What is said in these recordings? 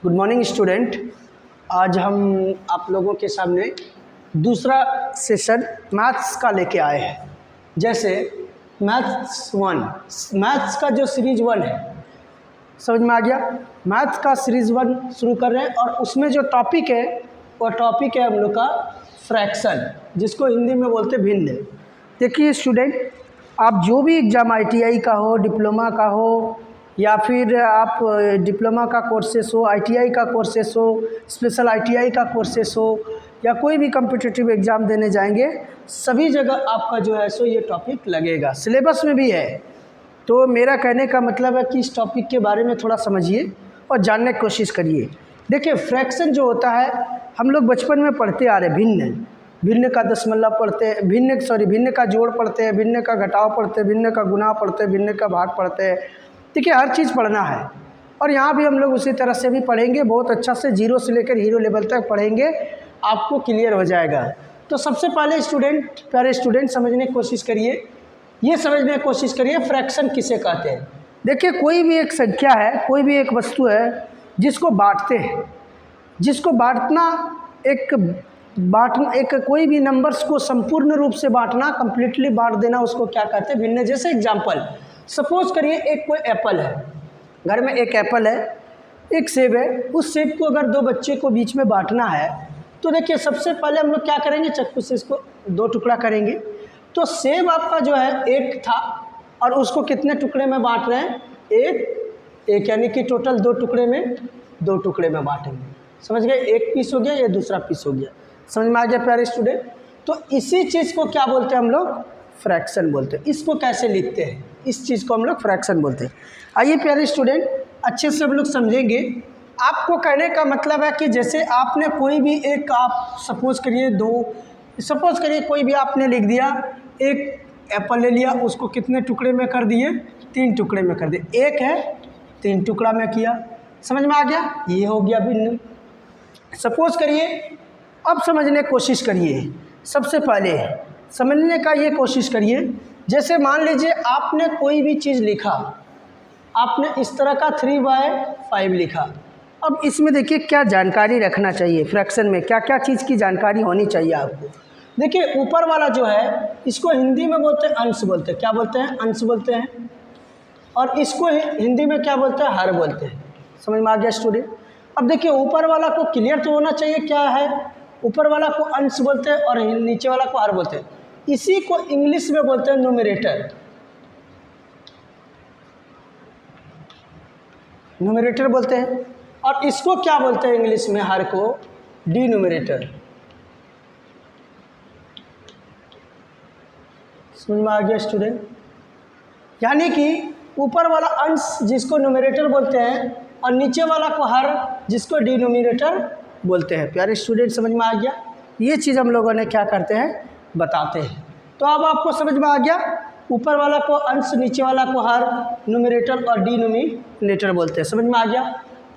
Good morning student. आज हम आप लोगों के सामने दूसरा सेशन मैथ्स का लेके आए हैं। जैसे मैथ्स का जो सीरीज 1 है, समझ में आ गया। मैथ्स का सीरीज 1 शुरू कर रहे हैं और उसमें जो टॉपिक है वो टॉपिक है हम लोग का फ्रैक्शन, जिसको हिंदी में बोलते हैं भिन्न। देखिए स्टूडेंट, आप जो भी एग्ज़ाम ITI का हो, डिप्लोमा का हो, या फिर आप डिप्लोमा का कोर्सेस हो, ITI का कोर्सेस हो, स्पेशल ITI का कोर्सेस हो, या कोई भी कॉम्पिटिटिव एग्ज़ाम देने जाएंगे, सभी जगह आपका जो है सो ये टॉपिक लगेगा, सिलेबस में भी है। तो मेरा कहने का मतलब है कि इस टॉपिक के बारे में थोड़ा समझिए और जानने की कोशिश करिए। देखिए, फ्रैक्शन जो होता है हम लोग बचपन में पढ़ते आ रहे, भिन्न का दशमलव पढ़ते हैं, भिन्न का जोड़ पढ़ते हैं, भिन्न का घटाव पढ़ते हैं, भिन्न का गुणा पढ़ते हैं, भिन्न का भाग पढ़ते हैं। देखिए, हर चीज़ पढ़ना है और यहाँ भी हम लोग उसी तरह से भी पढ़ेंगे, बहुत अच्छा से जीरो से लेकर हीरो लेवल तक पढ़ेंगे, आपको क्लियर हो जाएगा। तो सबसे पहले प्यारे स्टूडेंट समझने की कोशिश करिए, ये समझने की कोशिश करिए फ्रैक्शन किसे कहते हैं। देखिए, कोई भी एक संख्या है, कोई भी एक वस्तु है जिसको बांटते हैं, जिसको बांटना एक कोई भी नंबर्स को संपूर्ण रूप से बांटना, कंप्लीटली बांट देना, उसको क्या कहते हैं? भिन्न। जैसे एग्जांपल सपोज करिए, एक कोई एप्पल है, घर में एक एप्पल है, एक सेब है। उस सेब को अगर दो बच्चे को बीच में बांटना है तो देखिए, सबसे पहले हम लोग क्या करेंगे, चाकू से इसको दो टुकड़ा करेंगे। तो सेब आपका जो है एक था और उसको कितने टुकड़े में बांट रहे हैं? एक, यानी कि टोटल दो टुकड़े में बांटेंगे। समझ गए? एक पीस हो गया, ये दूसरा पीस हो गया। समझ में आ गया प्यारे स्टूडेंट? तो इसी चीज़ को क्या बोलते हैं हम लोग? फ्रैक्शन बोलते हैं। इसको कैसे लिखते हैं? इस चीज़ को हम लोग फ्रैक्शन बोलते हैं। आइए प्यारे स्टूडेंट, अच्छे से हम लोग समझेंगे। आपको कहने का मतलब है कि जैसे आपने कोई भी एक, आप सपोज करिए कोई भी आपने लिख दिया, एक एप्पल ले लिया, उसको कितने टुकड़े में कर दिए? 3 टुकड़े में कर दिए। एक है, 3 टुकड़ा में किया। समझ में आ गया? ये हो गया भिन्न। सपोज करिए, अब समझने की कोशिश करिए। सबसे पहले समझने का ये कोशिश करिए, जैसे मान लीजिए आपने कोई भी चीज़ लिखा, आपने इस तरह का 3/5 लिखा। अब इसमें देखिए क्या जानकारी रखना चाहिए, फ्रैक्शन में क्या क्या चीज़ की जानकारी होनी चाहिए आपको। देखिए, ऊपर वाला जो है इसको हिंदी में बोलते हैं अंश बोलते हैं। क्या बोलते हैं? अंश बोलते हैं। और इसको हिंदी में क्या बोलते हैं? हर बोलते हैं। समझ में आ गया स्टूडेंट? अब देखिए, ऊपर वाला को क्लियर तो होना चाहिए क्या है। ऊपर वाला को अंश बोलते हैं और नीचे वाला को हर बोलते हैं। इसी को इंग्लिश में बोलते हैं न्यूमरेटर बोलते हैं। और इसको क्या बोलते हैं इंग्लिश में? हर को डिनोमिनेटर। समझ में आ गया स्टूडेंट? यानी कि ऊपर वाला अंश जिसको न्यूमरेटर बोलते हैं और नीचे वाला को हर, जिसको डिनोमिनेटर बोलते हैं। प्यारे स्टूडेंट, समझ में आ गया? ये चीज़ हम लोगों ने क्या करते हैं? बताते हैं। तो अब आपको समझ में आ गया, ऊपर वाला को अंश, नीचे वाला को हर, न्यूमरेटर और डिनोमिनेटर बोलते हैं। समझ में आ गया?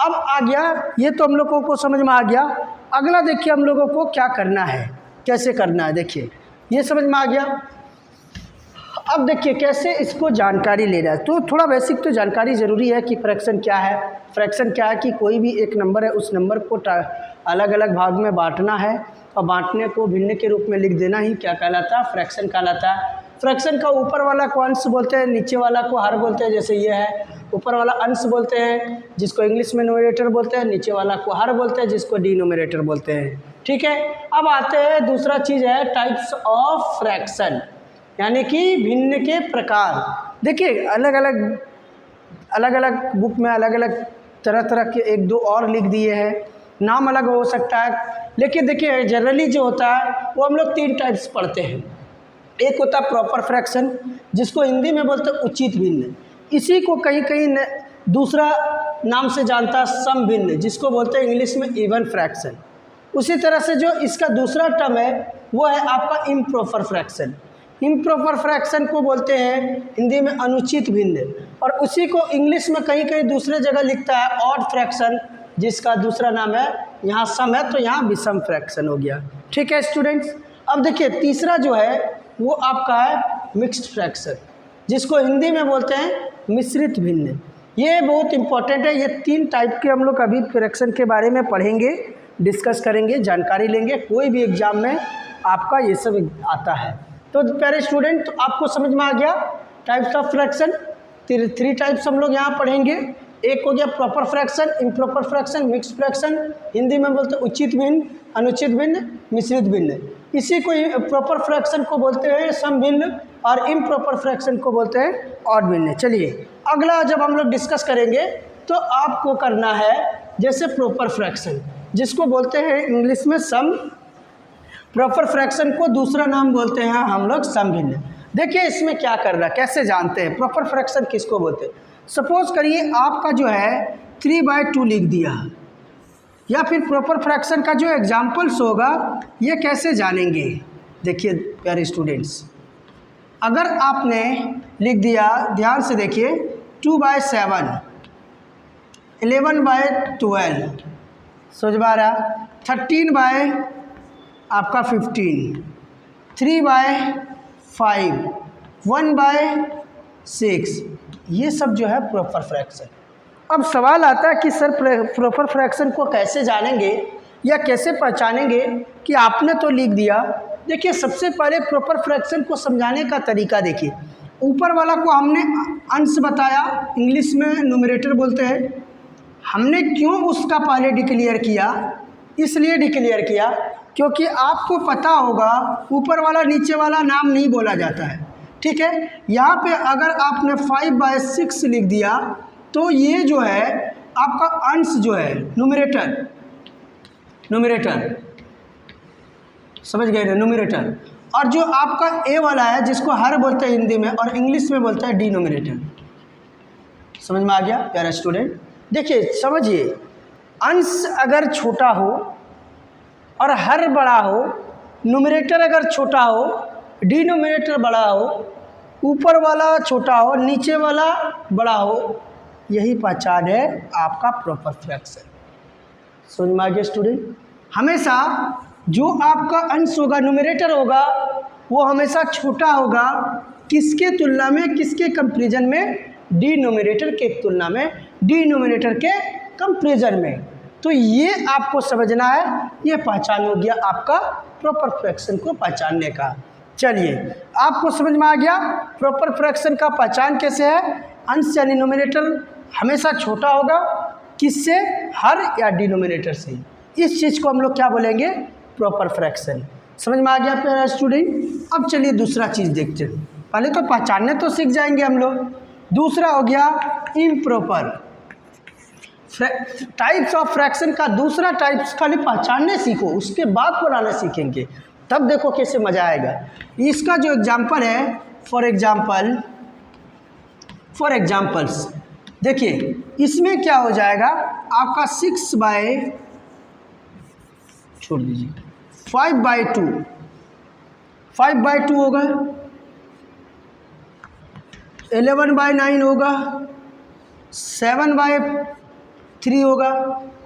अब आ गया, ये तो हम लोगों को समझ में आ गया। अगला देखिए हम लोगों को क्या करना है, कैसे करना है। देखिए, ये समझ में आ गया। अब देखिए कैसे इसको जानकारी लेना है। तो थोड़ा बेसिक तो जानकारी ज़रूरी है कि फ्रैक्शन क्या है। फ्रैक्शन क्या है कि कोई भी एक नंबर है, उस नंबर को अलग अलग भाग में बांटना है और बांटने को भिन्न के रूप में लिख देना ही क्या कहलाता है? फ्रैक्शन कहलाता है। फ्रैक्शन का ऊपर वाला को अंश बोलते हैं, नीचे वाला को हर बोलते हैं। जैसे ये है, ऊपर वाला अंश बोलते हैं जिसको इंग्लिश में न्यूमरेटर बोलते हैं, नीचे वाला को हर बोलते हैं जिसको डिनोमिनेटर बोलते हैं। ठीक है। अब आते हैं, दूसरा चीज़ है टाइप्स ऑफ फ्रैक्शन, यानी कि भिन्न के प्रकार। देखिए, अलग अलग बुक में अलग अलग तरह के 1-2 और लिख दिए हैं, नाम अलग हो सकता है, लेकिन देखिए जनरली जो होता है वो हम लोग 3 टाइप्स पढ़ते हैं। एक होता है प्रॉपर फ्रैक्शन, जिसको हिंदी में बोलते हैं उचित भिन्न। इसी को कहीं दूसरा नाम से जानता है सम भिन्न, जिसको बोलते हैं इंग्लिश में इवन फ्रैक्शन। उसी तरह से जो इसका दूसरा टर्म है वो है आपका इम्प्रॉपर फ्रैक्शन। इम्प्रॉपर फ्रैक्शन को बोलते हैं हिंदी में अनुचित भिन्न, और उसी को इंग्लिश में कहीं दूसरे जगह लिखता है ऑड फ्रैक्शन, जिसका दूसरा नाम है, यहाँ सम है तो यहाँ विषम फ्रैक्शन हो गया। ठीक है स्टूडेंट्स? अब देखिए तीसरा जो है वो आपका है मिक्स्ड फ्रैक्शन, जिसको हिंदी में बोलते हैं मिश्रित भिन्न। ये बहुत इंपॉर्टेंट है। ये 3 टाइप के हम लोग अभी फ्रैक्शन के बारे में पढ़ेंगे, डिस्कस करेंगे, जानकारी लेंगे। कोई भी एग्जाम में आपका ये सब आता है। तो प्यारे स्टूडेंट, तो आपको समझ में आ गया टाइप्स ऑफ फ्रैक्शन। 3 टाइप्स हम लोग यहाँ पढ़ेंगे। एक हो गया proper fraction, improper fraction, mix fraction. Hindi में बोलते हैं उचित भिन्न, अनुचित भिन्न, मिश्रित भिन्न। इसी को प्रॉपर फ्रैक्शन को बोलते हैं सम भिन्न, और इम्प्रॉपर फ्रैक्शन को बोलते हैं ऑड भिन्न। चलिए अगला जब हम लोग डिस्कस करेंगे तो आपको करना है जैसे प्रॉपर फ्रैक्शन, जिसको बोलते हैं इंग्लिश में सम। प्रॉपर फ्रैक्शन को दूसरा नाम बोलते हैं हम लोग सम भिन्न। देखिए इसमें क्या कर रहा है, कैसे जानते हैं प्रॉपर फ्रैक्शन किसको बोलते हैं। सपोज करिए आपका जो है 3/2 लिख दिया, या फिर प्रॉपर फ्रैक्शन का जो एग्जाम्पल्स होगा ये कैसे जानेंगे। देखिए प्यारे स्टूडेंट्स, अगर आपने लिख दिया, ध्यान से देखिए, 2/7, 11/12, समझ में आ रहा, 13/15, 3/5, 1/6, ये सब जो है प्रॉपर फ्रैक्शन। अब सवाल आता है कि सर प्रॉपर फ्रैक्शन को कैसे जानेंगे या कैसे पहचानेंगे कि आपने तो लिख दिया। देखिए सबसे पहले प्रॉपर फ्रैक्शन को समझाने का तरीका देखिए। ऊपर वाला को हमने अंश बताया, इंग्लिश में न्यूमरेटर बोलते हैं। हमने क्यों उसका पहले डिक्लेयर किया, इसलिए डिक्लेयर किया क्योंकि आपको पता होगा ऊपर वाला नीचे वाला नाम नहीं बोला जाता है, ठीक है। यहाँ पे अगर आपने 5/6 लिख दिया तो ये जो है आपका अंश जो है न्यूमरेटर समझ गए ना, न्यूमरेटर। और जो आपका ए वाला है जिसको हर बोलते हैं हिंदी में और इंग्लिश में बोलते हैं डिनोमिनेटर। समझ में आ गया प्यारा स्टूडेंट। देखिए समझिए, अंश अगर छोटा हो और हर बड़ा हो, न्यूमरेटर अगर छोटा हो, डिनोमिनेटर बड़ा हो, ऊपर वाला छोटा हो, नीचे वाला बड़ा हो, यही पहचान है आपका प्रॉपर फ्रैक्शन। समझ में आ गया स्टूडेंट। हमेशा जो आपका अंश होगा, न्यूमरेटर होगा, वो हमेशा छोटा होगा किसके तुलना में, किसके कंपैरिजन में, डिनोमिनेटर के तुलना में, डिनोमिनेटर के कंपैरिजन में। तो ये आपको समझना है, ये पहचान हो गया आपका प्रॉपर फ्रैक्शन को पहचानने का। चलिए आपको समझ में आ गया प्रॉपर फ्रैक्शन का पहचान कैसे है। अंश यानी न्यूमरेटर हमेशा छोटा होगा, किससे, हर या डिनोमिनेटर से। इस चीज़ को हम लोग क्या बोलेंगे, प्रॉपर फ्रैक्शन। समझ में आ गया प्यारा स्टूडेंट। अब चलिए दूसरा चीज़ देखते हैं। पहले तो पहचानने तो सीख जाएंगे हम लोग। दूसरा हो गया इम्प्रॉपर। टाइप्स ऑफ फ्रैक्शन का दूसरा टाइप्स खाली पहचानने सीखो, उसके बाद बनाना सीखेंगे, तब देखो कैसे मज़ा आएगा। इसका जो एग्जाम्पल है, फॉर एग्जाम्पल्स देखिए, इसमें क्या हो जाएगा आपका 6/, छोड़ दीजिए, 5/2 होगा, 11/9 होगा, 7/3 होगा।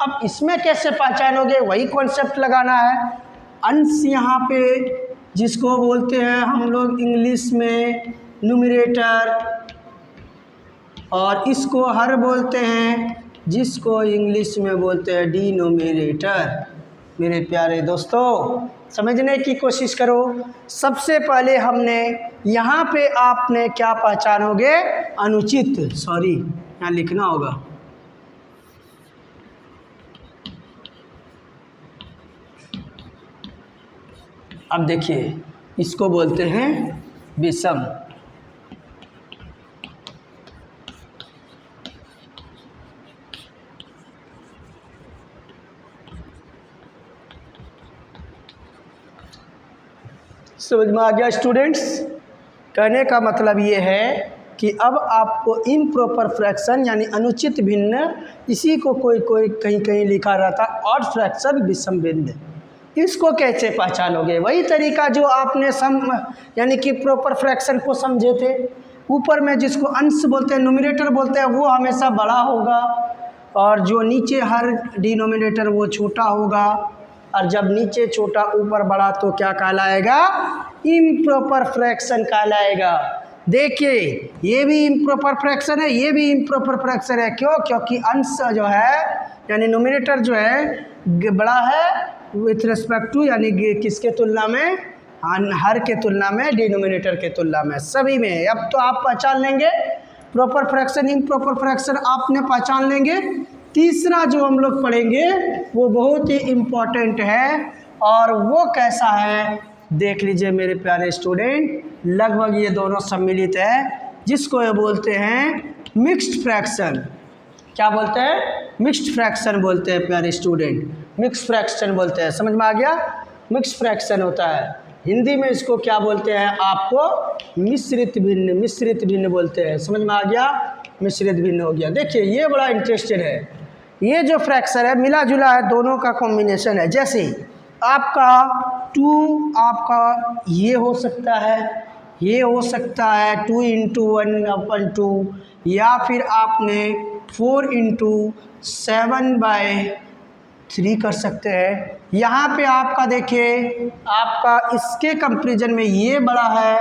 अब इसमें कैसे पहचानोगे, वही कॉन्सेप्ट लगाना है। अंश यहाँ पे जिसको बोलते हैं हम लोग इंग्लिश में न्यूमरेटर, और इसको हर बोलते हैं जिसको इंग्लिश में बोलते हैं डिनोमिनेटर। मेरे प्यारे दोस्तों समझने की कोशिश करो। सबसे पहले हमने यहाँ पे आपने क्या पहचानोगे, अनुचित, सॉरी यहाँ लिखना होगा, अब देखिए इसको बोलते हैं विषम। समझ में आ गया स्टूडेंट्स। कहने का मतलब ये है कि अब आपको इम्प्रॉपर फ्रैक्शन यानी अनुचित भिन्न, इसी को कोई कहीं कहीं लिखा रहता ऑड फ्रैक्शन, विषम भिन्न, इसको कैसे पहचानोगे। वही तरीका जो आपने सम यानी कि प्रॉपर फ्रैक्शन को समझे थे। ऊपर में जिसको अंश बोलते हैं, न्यूमरेटर बोलते हैं, वो हमेशा बड़ा होगा, और जो नीचे हर डिनोमिनेटर वो छोटा होगा। और जब नीचे छोटा ऊपर बड़ा तो क्या कहलाएगा, इम्प्रॉपर फ्रैक्शन कहलाएगा। देखिए ये भी इम्प्रॉपर फ्रैक्शन है, ये भी इम्प्रॉपर फ्रैक्शन है। क्यों? क्योंकि अंश जो है यानी न्यूमरेटर जो है बड़ा है विथ रिस्पेक्ट टू यानी किसके तुलना में, हर के तुलना में, डिनोमिनेटर के तुलना में, सभी में। अब तो आप पहचान लेंगे प्रॉपर फ्रैक्शन इम्प्रॉपर फ्रैक्शन आपने पहचान लेंगे। तीसरा जो हम लोग पढ़ेंगे वो बहुत ही इम्पॉर्टेंट है, और वो कैसा है देख लीजिए मेरे प्यारे स्टूडेंट। लगभग ये दोनों सम्मिलित है, जिसको ये बोलते हैं मिक्स्ड फ्रैक्शन। क्या बोलते हैं? मिक्स्ड फ्रैक्शन बोलते हैं प्यारे स्टूडेंट, मिक्स्ड फ्रैक्शन बोलते हैं। समझ में आ गया? मिक्स्ड फ्रैक्शन होता है। हिंदी में इसको क्या बोलते हैं आपको? मिश्रित भिन्न, मिश्रित भिन्न बोलते हैं। समझ में आ गया? मिश्रित भिन्न हो गया। देखिए ये बड़ा इंटरेस्टेड है, ये जो फ्रैक्शन है मिला जुला है, दोनों का कॉम्बिनेशन है। जैसे आपका 2 आपका ये हो सकता है, ये हो सकता है 2 × 1/2, या फिर आपने 4 × 7/3 कर सकते हैं। यहाँ पे आपका देखिए आपका इसके कंपैरिजन में ये बड़ा है,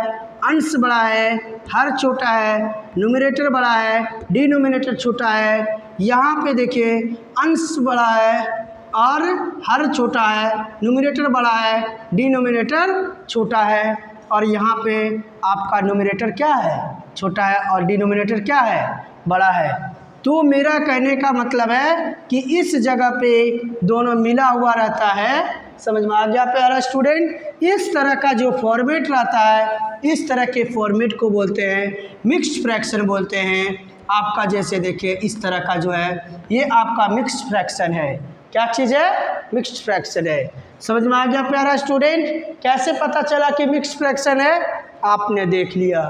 अंश बड़ा है, हर छोटा है, न्यूमरेटर बड़ा है, डिनोमिनेटर छोटा है। यहाँ पे देखिए अंश बड़ा है और हर छोटा है, न्यूमरेटर बड़ा है, डिनोमिनेटर छोटा है, और यहाँ पे आपका न्यूमरेटर क्या है? छोटा है, और डिनोमिनेटर क्या है? बड़ा है। तो मेरा कहने का मतलब है कि इस जगह पे दोनों मिला हुआ रहता है। समझ में आ गया प्यारा स्टूडेंट? इस तरह का जो फॉर्मेट रहता है, इस तरह के फॉर्मेट को बोलते हैं मिक्स्ड फ्रैक्शन बोलते हैं। आपका जैसे देखिए इस तरह का जो है ये आपका मिक्स्ड फ्रैक्शन है। क्या चीज़ है? मिक्स्ड फ्रैक्शन है। समझ में आ गया प्यारा स्टूडेंट? कैसे पता चला कि मिक्स्ड फ्रैक्शन है? आपने देख लिया।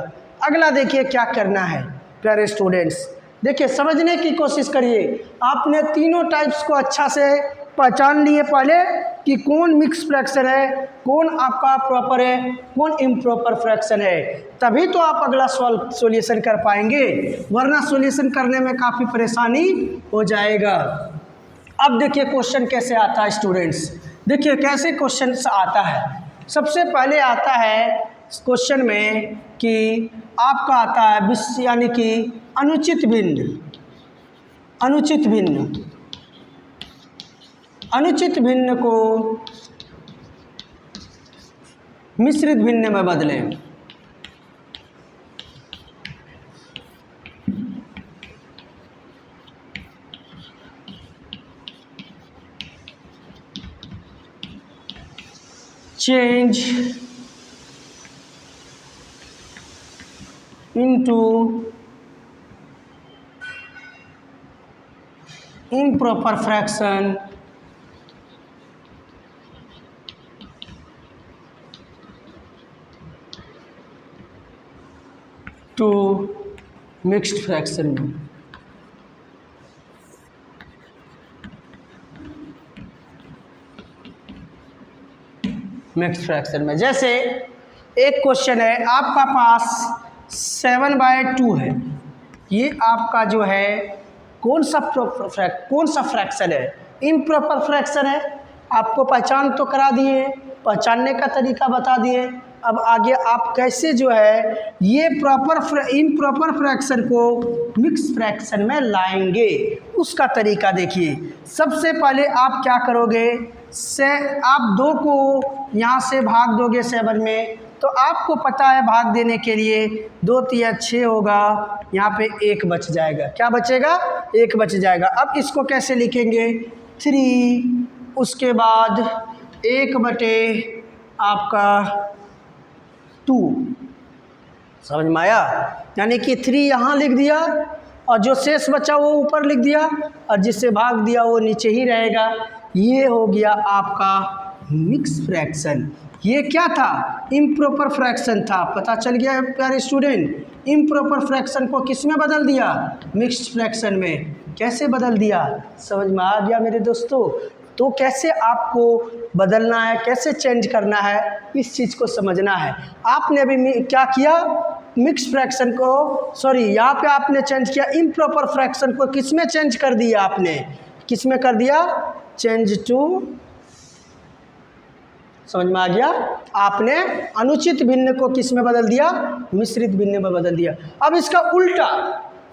अगला देखिए क्या करना है प्यारे स्टूडेंट्स। देखिए समझने की कोशिश करिए। आपने तीनों टाइप्स को अच्छा से पहचान लिए पहले कि कौन मिक्स फ्रैक्शन है, कौन आपका प्रॉपर है, कौन इम्प्रॉपर फ्रैक्शन है, तभी तो आप अगला सॉल्यूशन कर पाएंगे, वरना सॉल्यूशन करने में काफ़ी परेशानी हो जाएगा। अब देखिए क्वेश्चन कैसे आता है स्टूडेंट्स। देखिए कैसे क्वेश्चन आता है। सबसे पहले आता है क्वेश्चन में कि आपका आता है यानी कि अनुचित भिन्न, अनुचित भिन्न, अनुचित भिन्न को मिश्रित भिन्न में बदलें। Change into improper fraction to mixed fraction में। मिक्स्ड फ्रैक्शन में जैसे एक क्वेश्चन है आपका पास 7/2 है। ये आपका जो है कौन सा फ्रैक्शन है? इम्प्रॉपर फ्रैक्शन है। आपको पहचान तो करा दिए, पहचानने का तरीका बता दिए। अब आगे आप कैसे जो है ये इम्प्रॉपर फ्रैक्शन को मिक्स फ्रैक्शन में लाएंगे, उसका तरीका देखिए। सबसे पहले आप क्या करोगे, आप 2 को यहाँ से भाग दोगे 7 में, तो आपको पता है भाग देने के लिए 2 × 6 होगा, यहाँ पे 1 बच जाएगा। क्या बचेगा? 1 बच जाएगा। अब इसको कैसे लिखेंगे? 3 उसके बाद 1/2 आपका 2। समझ में आया? यानी कि 3 यहाँ लिख दिया और जो शेष बचा वो ऊपर लिख दिया, और जिससे भाग दिया वो नीचे ही रहेगा। ये हो गया आपका मिक्स फ्रैक्शन। ये क्या था? इम्प्रॉपर फ्रैक्शन था। पता चल गया है प्यारे स्टूडेंट? इम्प्रॉपर फ्रैक्शन को किस में बदल दिया? मिक्स्ड फ्रैक्शन में। कैसे बदल दिया? समझ में आ गया मेरे दोस्तों? तो कैसे आपको बदलना है, कैसे चेंज करना है, इस चीज़ को समझना है। आपने अभी क्या किया? मिक्स फ्रैक्शन को, सॉरी यहाँ पे आपने चेंज किया इम्प्रॉपर फ्रैक्शन को, किस में चेंज कर दिया आपने? किस में कर दिया? चेंज टू, समझ में आ गया? आपने अनुचित भिन्न को किस में बदल दिया, मिश्रित भिन्न में बदल दिया। अब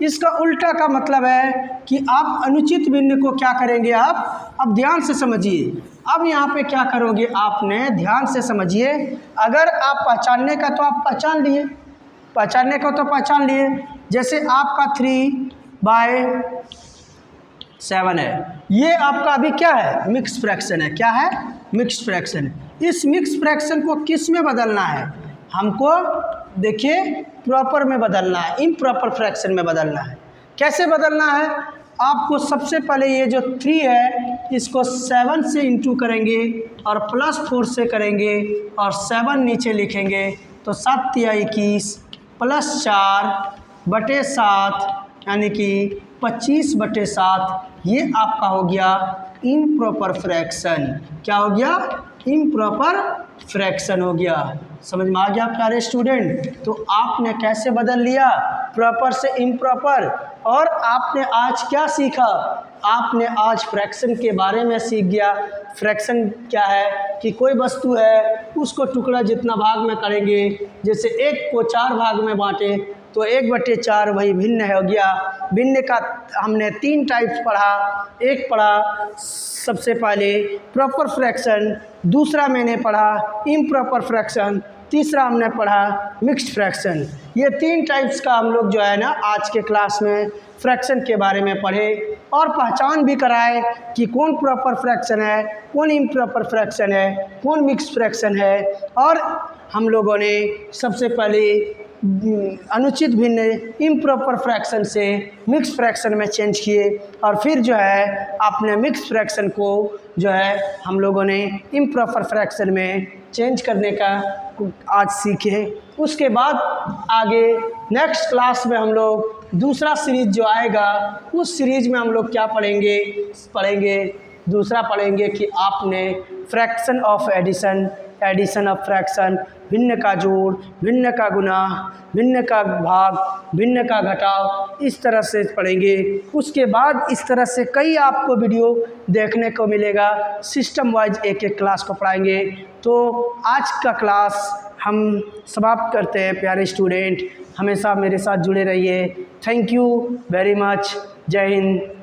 इसका उल्टा का मतलब है कि आप अनुचित भिन्न को क्या करेंगे आप, अब ध्यान से समझिए। अब यहाँ पे क्या करोगे आपने, ध्यान से समझिए। अगर आप पहचानने का तो आप पहचान लिए, जैसे आपका 3/7 है, ये आपका अभी क्या है, मिक्स फ्रैक्शन है। क्या है, मिक्स फ्रैक्शन है। इस मिक्स फ्रैक्शन को किस में बदलना है हमको, देखिए प्रॉपर में बदलना है, इम्प्रॉपर फ्रैक्शन में बदलना है। कैसे बदलना है, आपको सबसे पहले ये जो 3 है इसको 7 से इंटू करेंगे और +4 से करेंगे और 7 नीचे लिखेंगे, तो 7 × 21 +4/7 यानी कि 25/7। ये आपका हो गया इम्प्रॉपर फ्रैक्शन। क्या हो गया, इम्प्रॉपर फ्रैक्शन हो गया। समझ में आ गया प्यारे स्टूडेंट। तो आपने कैसे बदल लिया, प्रॉपर से इम्प्रॉपर। और आपने आज क्या सीखा, आपने आज फ्रैक्शन के बारे में सीख गया। फ्रैक्शन क्या है कि कोई वस्तु है उसको टुकड़ा जितना भाग में करेंगे, जैसे 1 को 4 भाग में बांटे तो 1/4 वही भिन्न हो गया। भिन्न का हमने 3 टाइप्स पढ़ा। एक पढ़ा सबसे पहले प्रॉपर फ्रैक्शन, दूसरा मैंने पढ़ा इम्प्रॉपर फ्रैक्शन, तीसरा हमने पढ़ा मिक्स्ड फ्रैक्शन। ये 3 टाइप्स का हम लोग जो है ना आज के क्लास में फ्रैक्शन के बारे में पढ़े और पहचान भी कराए कि कौन प्रॉपर फ्रैक्शन है, कौन इम्प्रॉपर फ्रैक्शन है, कौन मिक्स्ड फ्रैक्शन है। और हम लोगों ने सबसे पहले अनुचित भिन्न इम्प्रॉपर फ्रैक्शन से मिक्स फ्रैक्शन में चेंज किए और फिर जो है आपने मिक्स फ्रैक्शन को जो है हम लोगों ने इम्प्रॉपर फ्रैक्शन में चेंज करने का आज सीखे। उसके बाद आगे नेक्स्ट क्लास में हम लोग दूसरा सीरीज जो आएगा उस सीरीज में हम लोग क्या पढ़ेंगे दूसरा पढ़ेंगे कि आपने fraction of addition of fraction, भिन्न का जोड़, भिन्न का गुना, भिन्न का भाग, भिन्न का घटाव, इस तरह से पढ़ेंगे। उसके बाद इस तरह से कई आपको वीडियो देखने को मिलेगा, सिस्टम वाइज एक क्लास को पढ़ाएंगे। तो आज का क्लास हम समाप्त करते हैं। प्यारे स्टूडेंट, हमेशा मेरे साथ जुड़े रहिए। Thank you very much. जय हिंद।